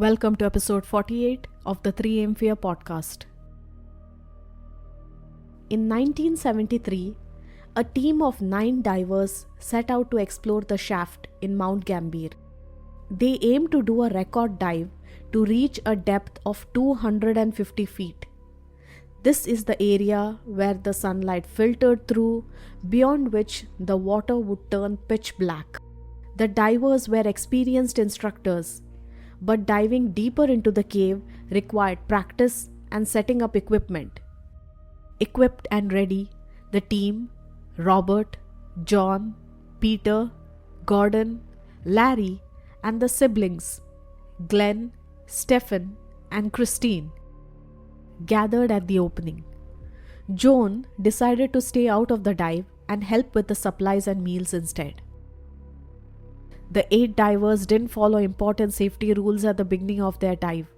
Welcome to episode 48 of the 3am Fear podcast. In 1973, a team of 9 divers set out to explore the shaft in Mount Gambier. They aimed to do a record dive to reach a depth of 250 feet. This is the area where the sunlight filtered through, beyond which the water would turn pitch black. The divers were experienced instructors, but diving deeper into the cave required practice and setting up equipment. Equipped and ready, the team, Robert, John, Peter, Gordon, Larry, and the siblings, Glenn, Stephen, and Christine, gathered at the opening. Joan decided to stay out of the dive and help with the supplies and meals instead. The 8 divers didn't follow important safety rules at the beginning of their dive.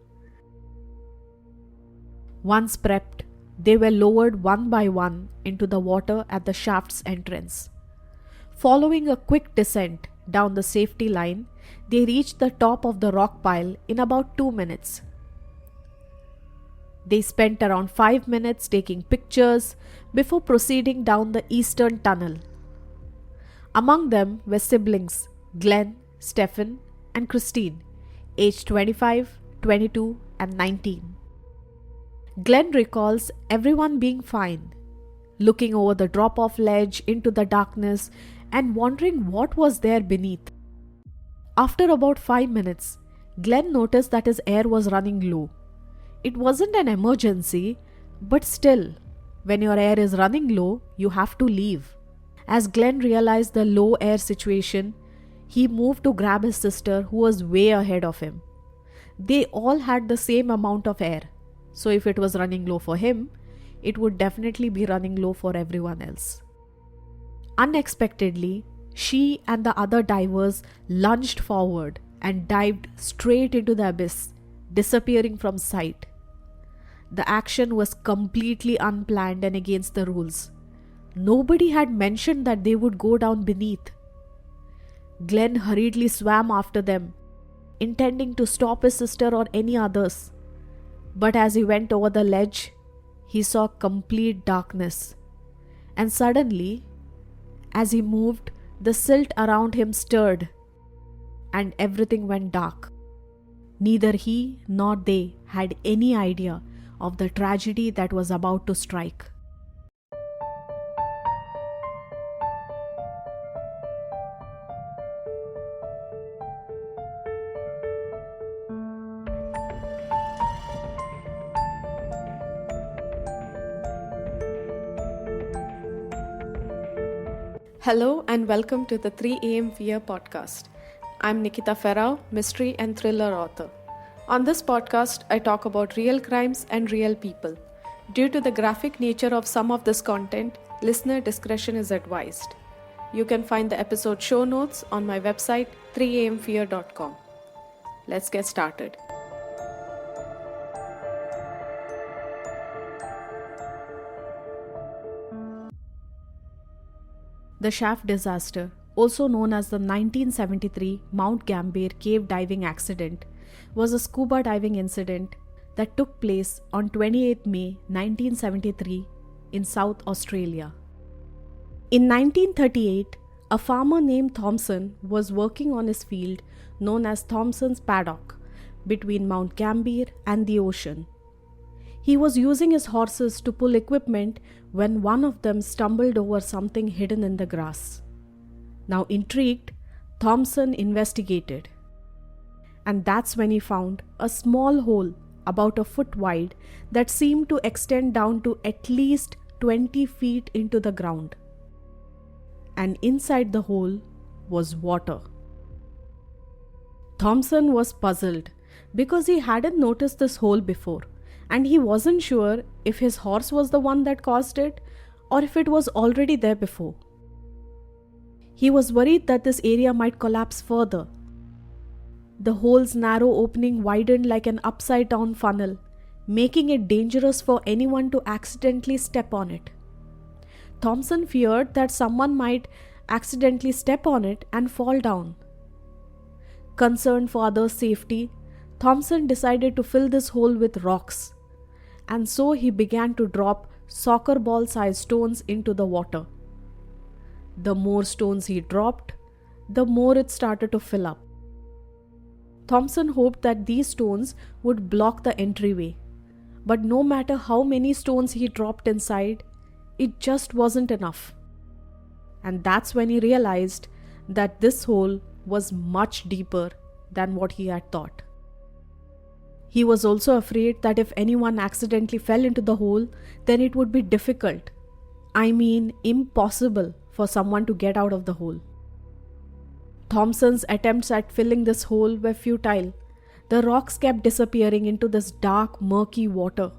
Once prepped, they were lowered one by one into the water at the shaft's entrance. Following a quick descent down the safety line, they reached the top of the rock pile in about 2 minutes. They spent around 5 minutes taking pictures before proceeding down the eastern tunnel. Among them were siblings Glenn, Stephen, and Christine, aged 25, 22, and 19. Glenn recalls everyone being fine, looking over the drop-off ledge into the darkness and wondering what was there beneath. After about 5 minutes, Glenn noticed that his air was running low. It wasn't an emergency, but still, when your air is running low, you have to leave. As Glenn realized the low air situation, he moved to grab his sister, who was way ahead of him. They all had the same amount of air, so if it was running low for him, it would definitely be running low for everyone else. Unexpectedly, she and the other divers lunged forward and dived straight into the abyss, disappearing from sight. The action was completely unplanned and against the rules. Nobody had mentioned that they would go down beneath. Glenn hurriedly swam after them, intending to stop his sister or any others. But as he went over the ledge, he saw complete darkness. And suddenly, as he moved, the silt around him stirred, and everything went dark. Neither he nor they had any idea of the tragedy that was about to strike. Hello and welcome to the 3am Fear podcast. I'm Nikita Ferrao, mystery and thriller author. On this podcast, I talk about real crimes and real people. Due to the graphic nature of some of this content, listener discretion is advised. You can find the episode show notes on my website 3amfear.com. Let's get started. The shaft disaster, also known as the 1973 Mount Gambier cave diving accident, was a scuba diving incident that took place on 28 May 1973 in South Australia. In 1938, a farmer named Thompson was working on his field known as Thompson's Paddock between Mount Gambier and the ocean. He was using his horses to pull equipment when one of them stumbled over something hidden in the grass. Now intrigued, Thompson investigated. And that's when he found a small hole about a foot wide that seemed to extend down to at least 20 feet into the ground. And inside the hole was water. Thompson was puzzled because he hadn't noticed this hole before. And he wasn't sure if his horse was the one that caused it or if it was already there before. He was worried that this area might collapse further. The hole's narrow opening widened like an upside-down funnel, making it dangerous for anyone to accidentally step on it. Thompson feared that someone might accidentally step on it and fall down. Concerned for others' safety, Thompson decided to fill this hole with rocks, and so he began to drop soccer ball sized stones into the water. The more stones he dropped, the more it started to fill up. Thompson hoped that these stones would block the entryway, but no matter how many stones he dropped inside, it just wasn't enough. And that's when he realized that this hole was much deeper than what he had thought. He was also afraid that if anyone accidentally fell into the hole, then it would be difficult, impossible for someone to get out of the hole. Thompson's attempts at filling this hole were futile. The rocks kept disappearing into this dark, murky water.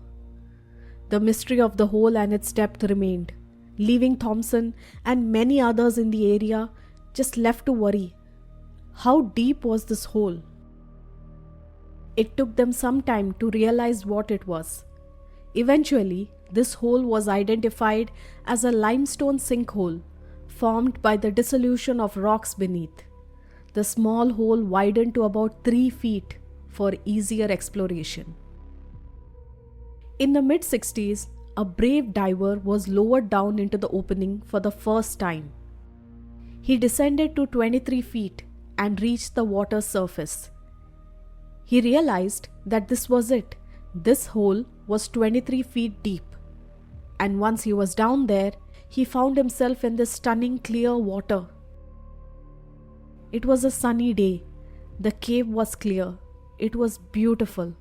The mystery of the hole and its depth remained, leaving Thompson and many others in the area just left to worry. How deep was this hole? It took them some time to realize what it was. Eventually, this hole was identified as a limestone sinkhole formed by the dissolution of rocks beneath. The small hole widened to about 3 feet for easier exploration. In the mid-60s, a brave diver was lowered down into the opening for the first time. He descended to 23 feet and reached the water's surface. He realized that this was it. This hole was 23 feet deep. And once he was down there, he found himself in this stunning clear water. It was a sunny day. The cave was clear. It was beautiful.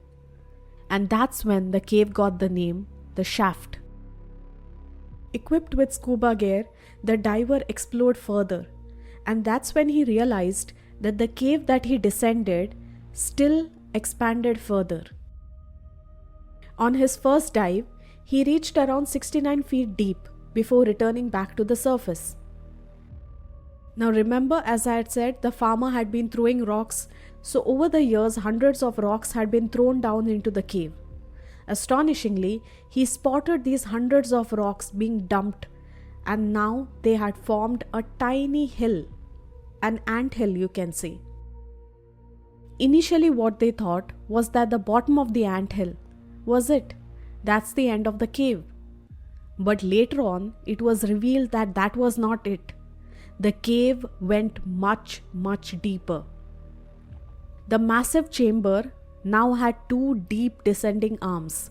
And that's when the cave got the name, the Shaft. Equipped with scuba gear, the diver explored further. And that's when he realized that the cave that he descended still expanded further. On his first dive, he reached around 69 feet deep before returning back to the surface. Now remember, as I had said, the farmer had been throwing rocks, so over the years hundreds of rocks had been thrown down into the cave. Astonishingly, he spotted these hundreds of rocks being dumped, and now they had formed a tiny hill, an anthill you can say. Initially what they thought was that the bottom of the anthill was it. That's the end of the cave. But later on, it was revealed that that was not it. The cave went much, much deeper. The massive chamber now had 2 deep descending arms.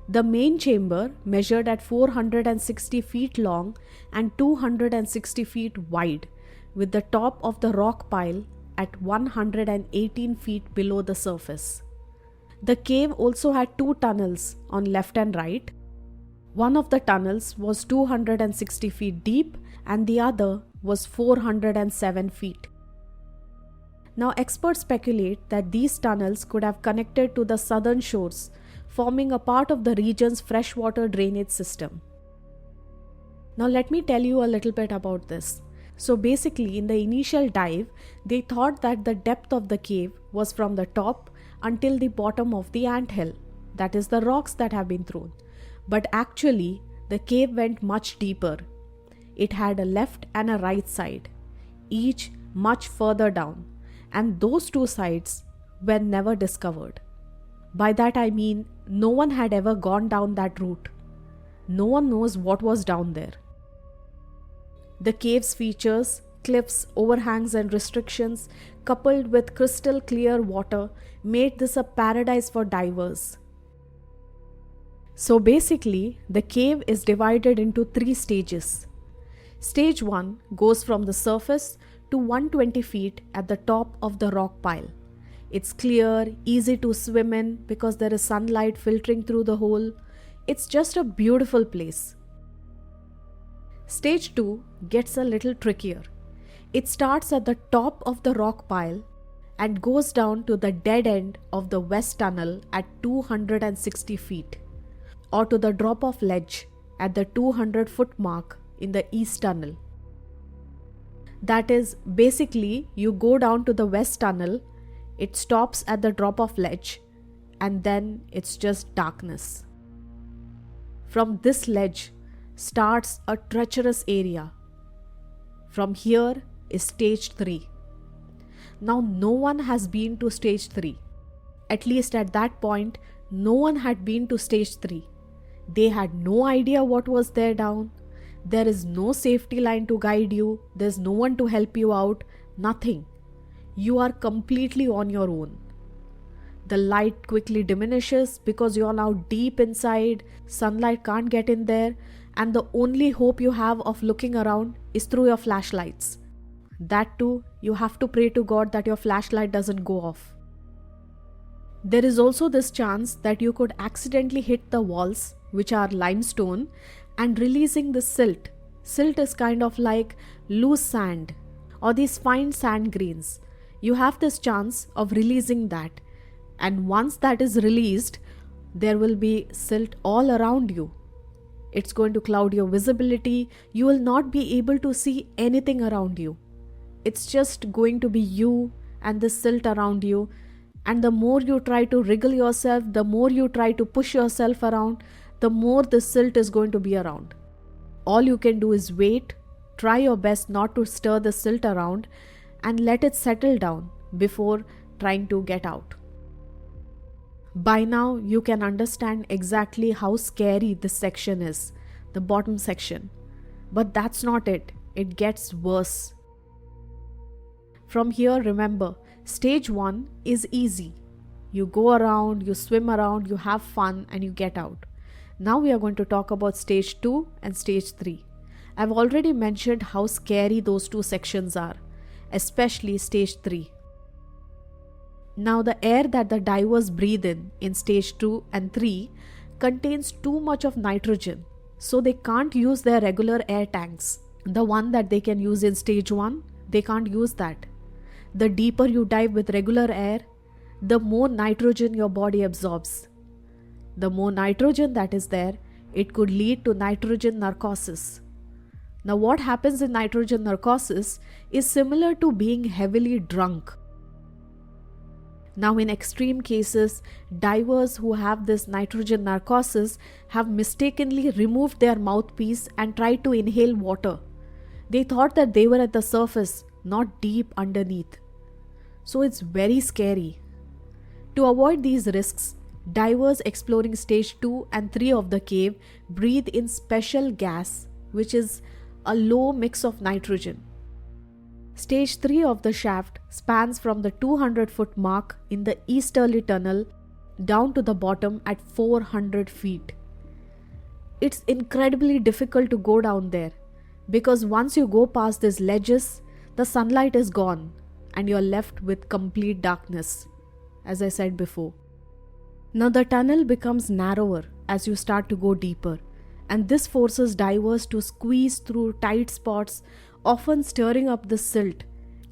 The main chamber measured at 460 feet long and 260 feet wide, with the top of the rock pile at 118 feet below the surface. The cave also had 2 tunnels on left and right. One of the tunnels was 260 feet deep and the other was 407 feet. Now experts speculate that these tunnels could have connected to the southern shores, forming a part of the region's freshwater drainage system. Now let me tell you a little bit about this. So basically, in the initial dive, they thought that the depth of the cave was from the top until the bottom of the anthill, that is the rocks that have been thrown. But actually, the cave went much deeper. It had a left and a right side, each much further down, and those 2 sides were never discovered. By that I mean, no one had ever gone down that route. No one knows what was down there. The cave's features, cliffs, overhangs and restrictions, coupled with crystal clear water, made this a paradise for divers. So basically, the cave is divided into 3 stages. Stage 1 goes from the surface to 120 feet at the top of the rock pile. It's clear, easy to swim in because there is sunlight filtering through the hole. It's just a beautiful place. Stage 2 gets a little trickier. It starts at the top of the rock pile and goes down to the dead end of the west tunnel at 260 feet, or to the drop-off ledge at the 200-foot mark in the east tunnel. That is, basically, you go down to the west tunnel, it stops at the drop-off ledge, and then it's just darkness. From this ledge starts a treacherous area. From here is stage 3. Now no one has been to stage 3. At least at that point, no one had been to stage 3. They had no idea what was there down. There is no safety line to guide you, there's no one to help you out, nothing. You are completely on your own. The light quickly diminishes because you are now deep inside, sunlight can't get in there, and the only hope you have of looking around is through your flashlights. That too, you have to pray to God that your flashlight doesn't go off. There is also this chance that you could accidentally hit the walls, which are limestone, and releasing the silt. Silt is kind of like loose sand or these fine sand grains. You have this chance of releasing that, and once that is released, there will be silt all around you. It's going to cloud your visibility. You will not be able to see anything around you. It's just going to be you and the silt around you. And the more you try to wriggle yourself, the more you try to push yourself around, the more the silt is going to be around. All you can do is wait, try your best not to stir the silt around, and let it settle down before trying to get out. By now, you can understand exactly how scary this section is, the bottom section. But that's not it. It gets worse. From here, remember, stage 1 is easy. You go around, you swim around, you have fun, and you get out. Now we are going to talk about stage 2 and stage 3. I've already mentioned how scary those two sections are, especially stage 3. Now the air that the divers breathe in stage 2 and 3 contains too much of nitrogen, so they can't use their regular air tanks. The one that they can use in stage 1, they can't use that. The deeper you dive with regular air, the more nitrogen your body absorbs. The more nitrogen that is there, it could lead to nitrogen narcosis. Now what happens in nitrogen narcosis is similar to being heavily drunk. Now in extreme cases, divers who have this nitrogen narcosis have mistakenly removed their mouthpiece and tried to inhale water. They thought that they were at the surface, not deep underneath. So it's very scary. To avoid these risks, divers exploring stage 2 and 3 of the cave breathe in special gas, which is a low mix of nitrogen. Stage 3 of the shaft spans from the 200-foot mark in the easterly tunnel down to the bottom at 400 feet. It's incredibly difficult to go down there because once you go past these ledges, the sunlight is gone and you're left with complete darkness, as I said before. Now the tunnel becomes narrower as you start to go deeper, and this forces divers to squeeze through tight spots, often stirring up the silt.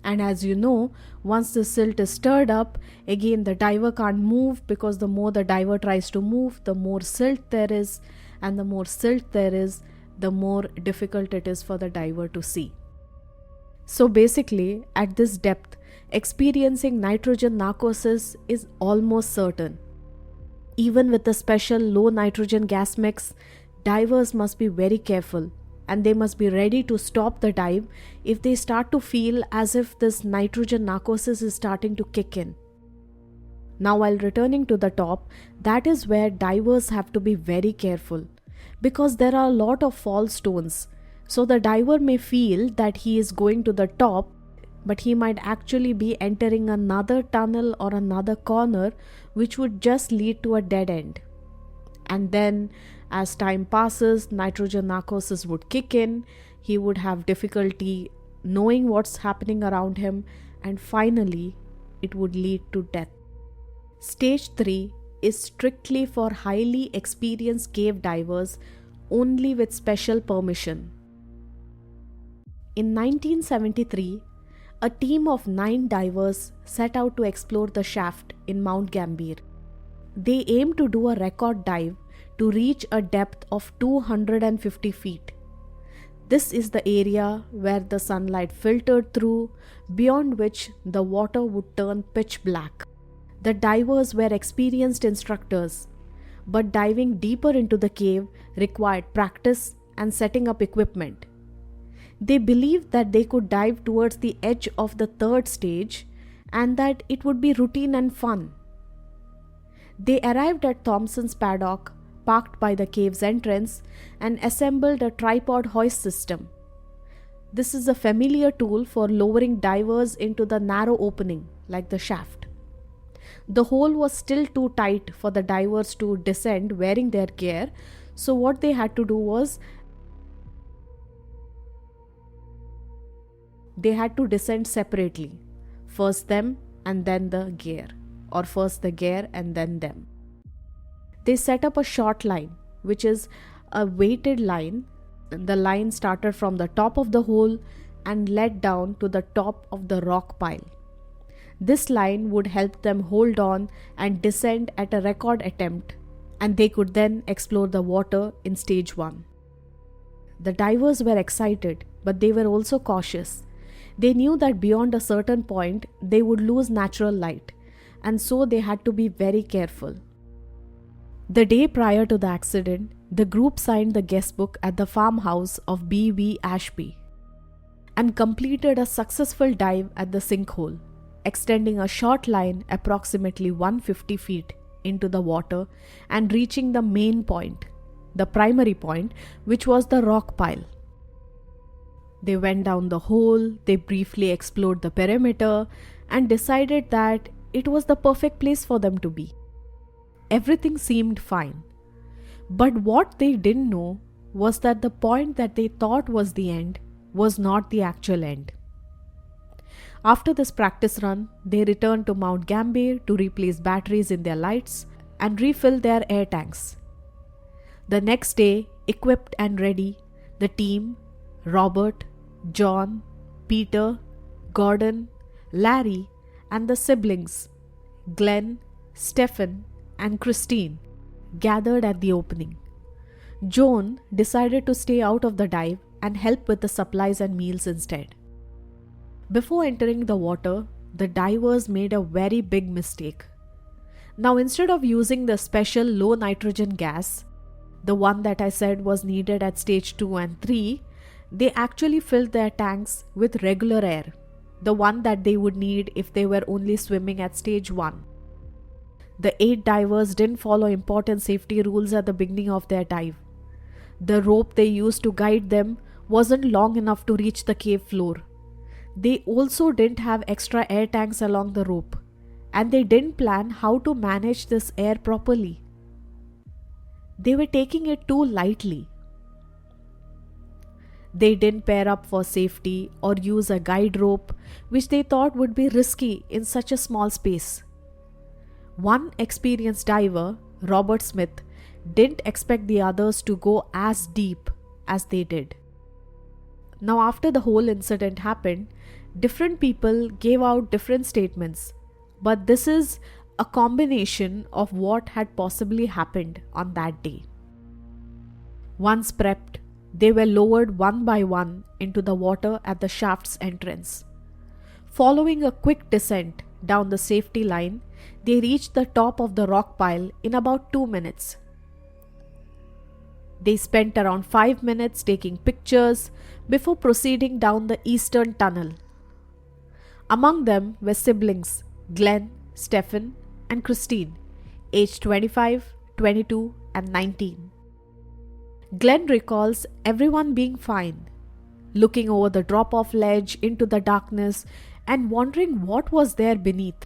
And as you know, once the silt is stirred up, again the diver can't move because the more the diver tries to move, the more silt there is, and the more silt there is, the more difficult it is for the diver to see. So basically, at this depth, experiencing nitrogen narcosis is almost certain. Even with the special low nitrogen gas mix, divers must be very careful, and they must be ready to stop the dive if they start to feel as if this nitrogen narcosis is starting to kick in. Now while returning to the top, that is where divers have to be very careful because there are a lot of fall stones. So the diver may feel that he is going to the top, but he might actually be entering another tunnel or another corner which would just lead to a dead end. And then as time passes, nitrogen narcosis would kick in, he would have difficulty knowing what's happening around him, and finally it would lead to death. Stage 3 is strictly for highly experienced cave divers only with special permission. In 1973, a team of 9 divers set out to explore the shaft in Mount Gambier. They aimed to do a record dive to reach a depth of 250 feet. This is the area where the sunlight filtered through, beyond which the water would turn pitch black. The divers were experienced instructors, but diving deeper into the cave required practice and setting up equipment. They believed that they could dive towards the edge of the 3rd stage and that it would be routine and fun. They arrived at Thompson's paddock, parked by the cave's entrance, and assembled a tripod hoist system. This is a familiar tool for lowering divers into the narrow opening, like the shaft. The hole was still too tight for the divers to descend wearing their gear, so what they had to do was they had to descend separately. First them and then the gear, or first the gear and then them. They set up a short line, which is a weighted line. The line started from the top of the hole and led down to the top of the rock pile. This line would help them hold on and descend at a record attempt, and they could then explore the water in stage 1. The divers were excited, but they were also cautious. They knew that beyond a certain point, they would lose natural light, and so they had to be very careful. The day prior to the accident, the group signed the guest book at the farmhouse of B.V. Ashby and completed a successful dive at the sinkhole, extending a short line approximately 150 feet into the water and reaching the main point, the primary point, which was the rock pile. They went down the hole, they briefly explored the perimeter, and decided that it was the perfect place for them to be. Everything seemed fine. But what they didn't know was that the point that they thought was the end was not the actual end. After this practice run, they returned to Mount Gambier to replace batteries in their lights and refill their air tanks. The next day, equipped and ready, the team, Robert, John, Peter, Gordon, Larry, and the siblings, Glenn, Stephen, and Christine, gathered at the opening. Joan decided to stay out of the dive and help with the supplies and meals instead. Before entering the water, the divers made a very big mistake. Now, instead of using the special low nitrogen gas, the one that I said was needed at stage 2 and 3, they actually filled their tanks with regular air, the one that they would need if they were only swimming at stage 1. The 8 divers didn't follow important safety rules at the beginning of their dive. The rope they used to guide them wasn't long enough to reach the cave floor. They also didn't have extra air tanks along the rope, and they didn't plan how to manage this air properly. They were taking it too lightly. They didn't pair up for safety or use a guide rope, which they thought would be risky in such a small space. One experienced diver, Robert Smith, didn't expect the others to go as deep as they did. Now, after the whole incident happened, different people gave out different statements, but this is a combination of what had possibly happened on that day. Once prepped, they were lowered one by one into the water at the shaft's entrance. Following a quick descent down the safety line, they reached the top of the rock pile in about 2 minutes. They spent around 5 minutes taking pictures before proceeding down the eastern tunnel. Among them were siblings Glenn, Stephen, and Christine, aged 25, 22, and 19. Glenn recalls everyone being fine, looking over the drop-off ledge into the darkness and wondering what was there beneath.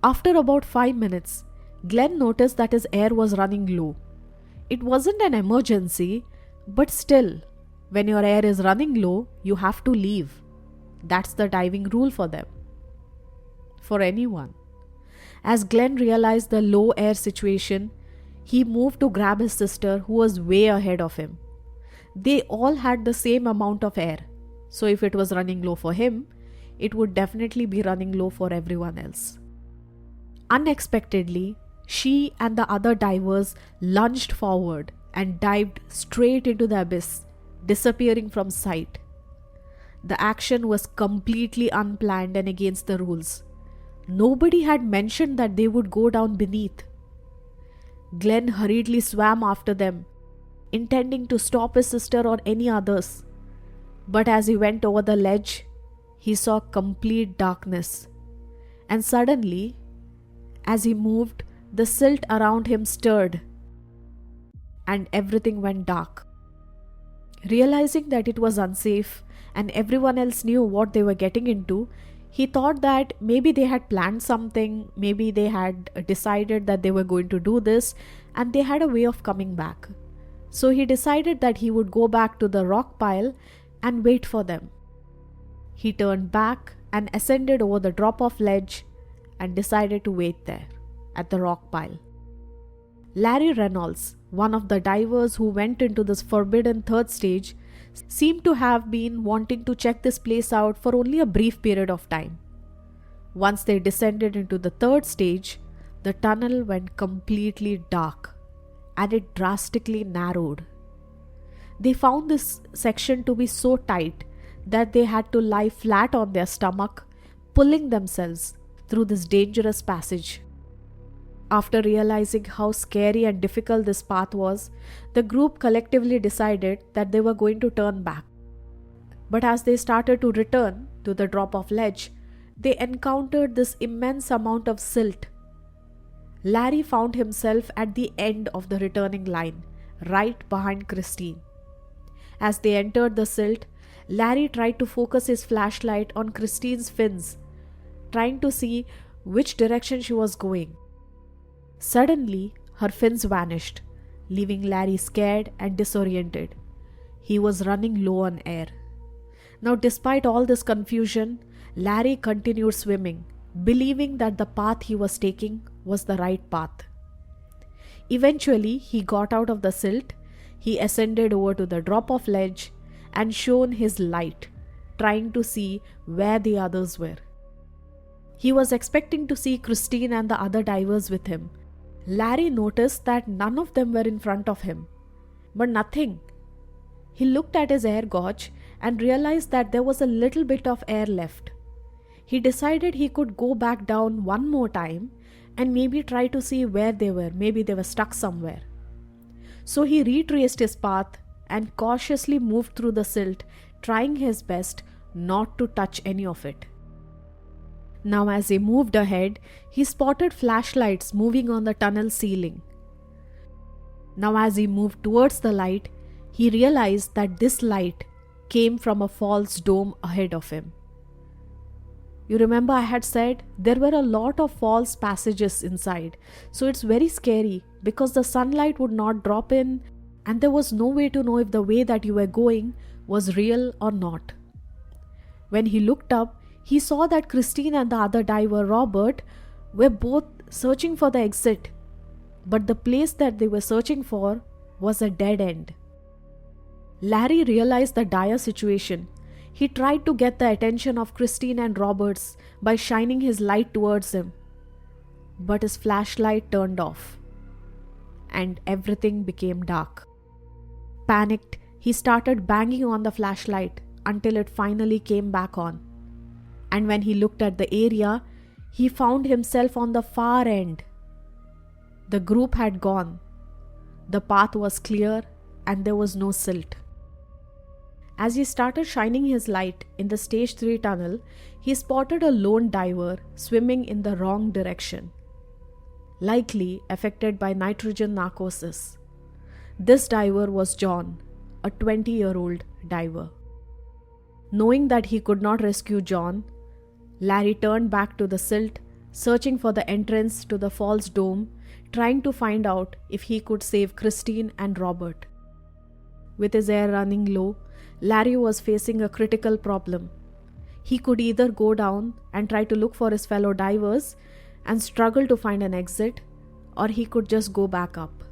After about 5 minutes, Glenn noticed that his air was running low. It wasn't an emergency, but still, when your air is running low, you have to leave. That's the diving rule for them. For anyone. As Glenn realized the low air situation, he moved to grab his sister, who was way ahead of him. They all had the same amount of air, so if it was running low for him, it would definitely be running low for everyone else. Unexpectedly, she and the other divers lunged forward and dived straight into the abyss, disappearing from sight. The action was completely unplanned and against the rules. Nobody had mentioned that they would go down beneath. Glenn hurriedly swam after them, intending to stop his sister or any others. But as he went over the ledge, he saw complete darkness. And suddenly, as he moved, the silt around him stirred and everything went dark. Realizing that it was unsafe and everyone else knew what they were getting into, he thought that maybe they had planned something, maybe they had decided that they were going to do this and they had a way of coming back. So he decided that he would go back to the rock pile and wait for them. He turned back and ascended over the drop-off ledge and decided to wait there at the rock pile. Larry Reynolds, one of the divers who went into this forbidden third stage, seemed to have been wanting to check this place out for only a brief period of time. Once they descended into the third stage, the tunnel went completely dark and it drastically narrowed. They found this section to be so tight that they had to lie flat on their stomach, pulling themselves through this dangerous passage. After realizing how scary and difficult this path was, the group collectively decided that they were going to turn back. But as they started to return to the drop-off ledge, they encountered this immense amount of silt. Larry found himself at the end of the returning line, right behind Christine. As they entered the silt, Larry tried to focus his flashlight on Christine's fins, trying to see which direction she was going. Suddenly, her fins vanished, leaving Larry scared and disoriented. He was running low on air. Now, despite all this confusion, Larry continued swimming, believing that the path he was taking was the right path. Eventually, he got out of the silt, he ascended over to the drop-off ledge and shone his light, trying to see where the others were. He was expecting to see Christine and the other divers with him. Larry noticed that none of them were in front of him, but nothing. He looked at his air gauge and realized that there was a little bit of air left. He decided he could go back down one more time and maybe try to see where they were. Maybe they were stuck somewhere. So he retraced his path and cautiously moved through the silt, trying his best not to touch any of it. Now, as he moved ahead, he spotted flashlights moving on the tunnel ceiling. Now, as he moved towards the light, he realized that this light came from a false dome ahead of him. You remember I had said there were a lot of false passages inside, so it's very scary because the sunlight would not drop in and there was no way to know if the way that you were going was real or not. When he looked up, he saw that Christine and the other diver, Robert, were both searching for the exit, but the place that they were searching for was a dead end. Larry realized the dire situation. He tried to get the attention of Christine and Roberts by shining his light towards him, but his flashlight turned off, and everything became dark. Panicked, he started banging on the flashlight until it finally came back on. And when he looked at the area, he found himself on the far end. The group had gone. The path was clear and there was no silt. As he started shining his light in the stage 3 tunnel, he spotted a lone diver swimming in the wrong direction, likely affected by nitrogen narcosis. This diver was John, a 20-year-old diver. Knowing that he could not rescue John, Larry turned back to the silt, searching for the entrance to the false dome, trying to find out if he could save Christine and Robert. With his air running low, Larry was facing a critical problem. He could either go down and try to look for his fellow divers and struggle to find an exit, or he could just go back up.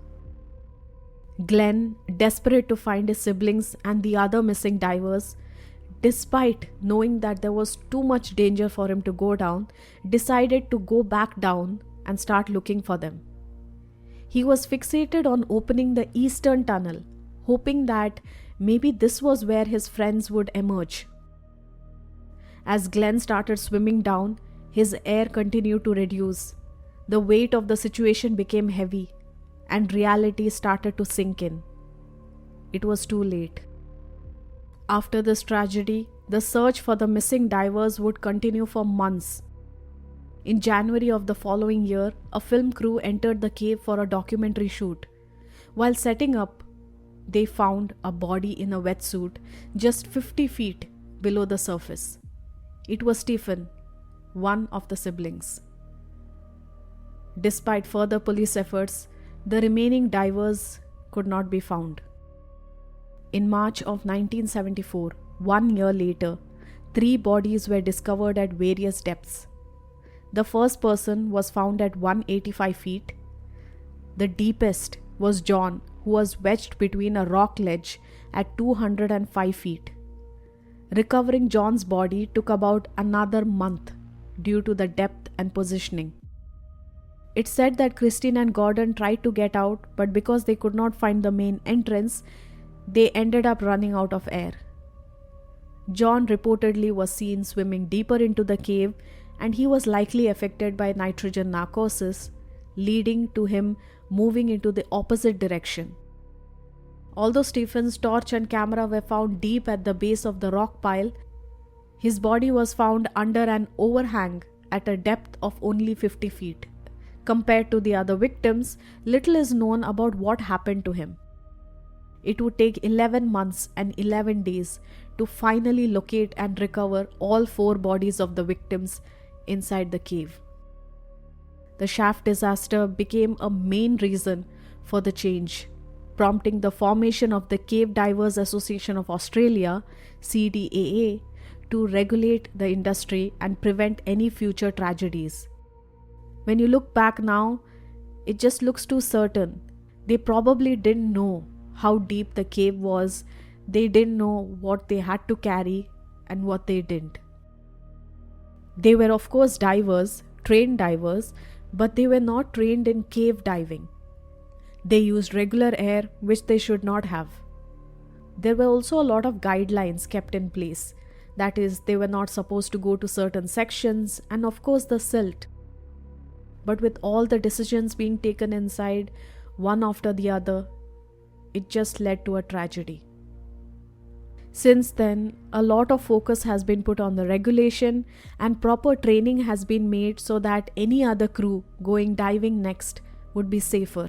Glenn, desperate to find his siblings and the other missing divers, despite knowing that there was too much danger for him to go down, decided to go back down and start looking for them. He was fixated on opening the eastern tunnel, hoping that maybe this was where his friends would emerge. As Glenn started swimming down, his air continued to reduce. The weight of the situation became heavy, and reality started to sink in. It was too late. After this tragedy, the search for the missing divers would continue for months. In January of the following year, a film crew entered the cave for a documentary shoot. While setting up, they found a body in a wetsuit just 50 feet below the surface. It was Stephen, one of the siblings. Despite further police efforts, the remaining divers could not be found. In March of 1974, 1 year later, 3 bodies were discovered at various depths. The first person was found at 185 feet. The deepest was John, who was wedged between a rock ledge at 205 feet. Recovering John's body took about another month due to the depth and positioning. It's said that Christine and Gordon tried to get out, but because they could not find the main entrance, they ended up running out of air. John reportedly was seen swimming deeper into the cave, and he was likely affected by nitrogen narcosis, leading to him moving into the opposite direction. Although Stephen's torch and camera were found deep at the base of the rock pile, his body was found under an overhang at a depth of only 50 feet. Compared to the other victims, little is known about what happened to him. It would take 11 months and 11 days to finally locate and recover all 4 bodies of the victims inside the cave. The shaft disaster became a main reason for the change, prompting the formation of the Cave Divers Association of Australia, CDAA, to regulate the industry and prevent any future tragedies. When you look back now, it just looks too certain. They probably didn't know how deep the cave was. They didn't know what they had to carry and what they didn't. They were of course divers, trained divers, but they were not trained in cave diving. They used regular air, which they should not have. There were also a lot of guidelines kept in place. That is, they were not supposed to go to certain sections, and of course the silt. But with all the decisions being taken inside, one after the other, it just led to a tragedy. Since then, a lot of focus has been put on the regulation, and proper training has been made so that any other crew going diving next would be safer.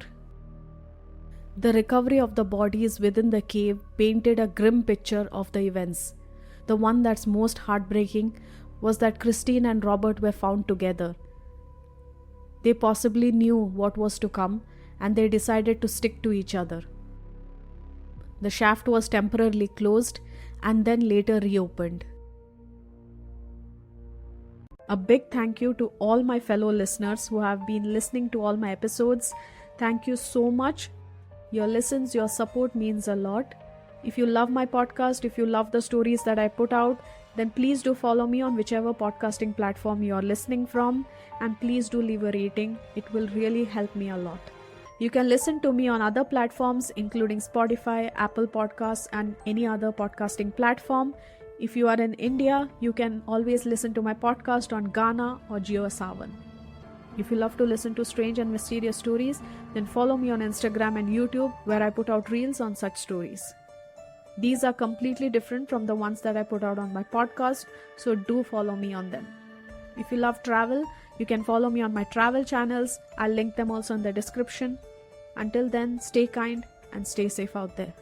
The recovery of the bodies within the cave painted a grim picture of the events. The one that's most heartbreaking was that Christine and Robert were found together. They possibly knew what was to come, and they decided to stick to each other. The shaft was temporarily closed and then later reopened. A big thank you to all my fellow listeners who have been listening to all my episodes. Thank you so much. Your listens, your support means a lot. If you love my podcast, if you love the stories that I put out, then please do follow me on whichever podcasting platform you are listening from, and please do leave a rating. It will really help me a lot. You can listen to me on other platforms including Spotify, Apple Podcasts, and any other podcasting platform. If you are in India, you can always listen to my podcast on Gaana or JioSaavn. If you love to listen to strange and mysterious stories, then follow me on Instagram and YouTube, where I put out reels on such stories. These are completely different from the ones that I put out on my podcast, so do follow me on them. If you love travel, you can follow me on my travel channels. I'll link them also in the description. Until then, stay kind and stay safe out there.